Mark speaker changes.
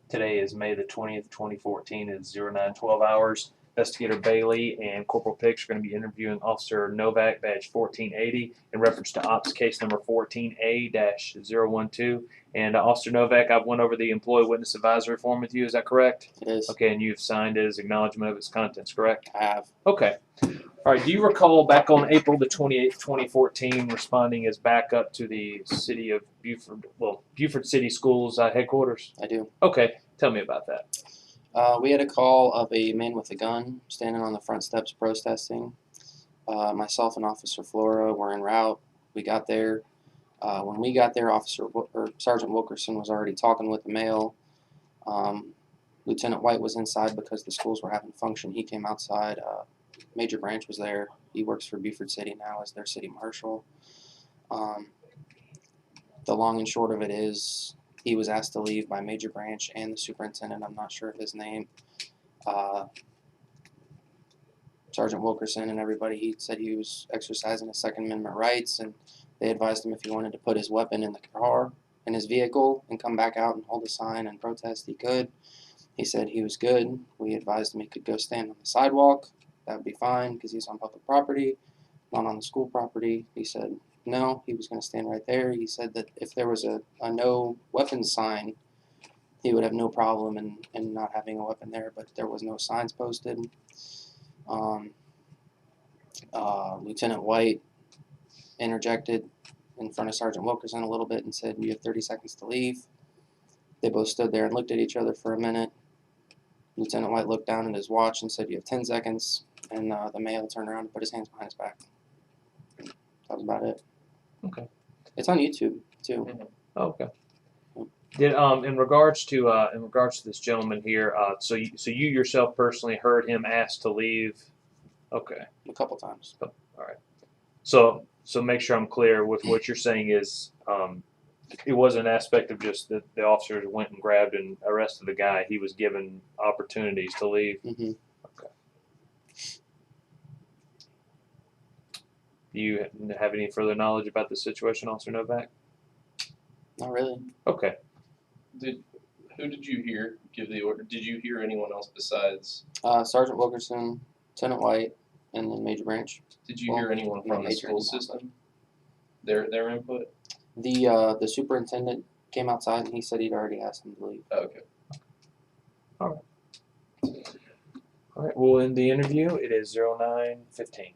Speaker 1: Today is May the 20th, 2014. It's 0912 hours. Investigator Bailey and Corporal Picks are going to be interviewing Officer Novak, badge 1480, in reference to ops case number 14A-012. And Officer Novak, I've went over the employee witness advisory form with you. Is that correct?
Speaker 2: It is.
Speaker 1: Okay, and you've signed it as acknowledgement of its contents, correct?
Speaker 2: I have.
Speaker 1: Okay. All right. Do you recall back on April the 28th, 2014, responding as backup to the city of Beaufort, Beaufort City Schools headquarters?
Speaker 2: I do.
Speaker 1: Okay. Tell me about that.
Speaker 2: We had a call of a man with a gun standing on the front steps protesting. Myself and Officer Flora were en route. We got there. When we got there, Sergeant Wilkerson was already talking with the male. Lieutenant White was inside because the schools were having function. He came outside. Major Branch was there. He works for Beaufort City now as their city marshal. The long and short of it is he was asked to leave by Major Branch and the superintendent. I'm not sure of his name. Sergeant Wilkerson and everybody, he said he was exercising his Second Amendment rights, and they advised him if he wanted to put his weapon in the car, in his vehicle, and come back out and hold a sign and protest, he could. He said he was good. We advised him he could go stand on the sidewalk. That would be fine because he's on public property, not on the school property. He said no, he was going to stand right there. He said that if there was a no weapons sign, he would have no problem in not having a weapon there, but there was no signs posted. Lieutenant White interjected in front of Sergeant Wilkerson a little bit and said, "You have 30 seconds to leave." They both stood there and looked at each other for a minute. Lieutenant White looked down at his watch and said, "You have 10 seconds." And the male turned around and put his hands behind his back. That was about it.
Speaker 1: Okay.
Speaker 2: It's on YouTube too.
Speaker 1: Mm-hmm. Oh, okay. Did in regards to this gentleman here, so you yourself personally heard him ask to leave? Okay.
Speaker 2: A couple times.
Speaker 1: All right. So make sure I'm clear with what you're saying is it wasn't an aspect of just that the officers went and grabbed and arrested the guy. He was given opportunities to leave.
Speaker 2: Mm-hmm.
Speaker 1: Okay. Do you have any further knowledge about the situation, Officer Novak?
Speaker 2: Not really.
Speaker 1: Okay.
Speaker 3: Who did you hear give the order? Did you hear anyone else besides?
Speaker 2: Sergeant Wilkerson, Lieutenant White, and then Major Branch.
Speaker 3: Did you hear anyone from the school system? Their input.
Speaker 2: The superintendent came outside and he said he'd already asked him to leave.
Speaker 3: Oh, okay.
Speaker 1: All right. All right. We'll end the interview. It is 09:15.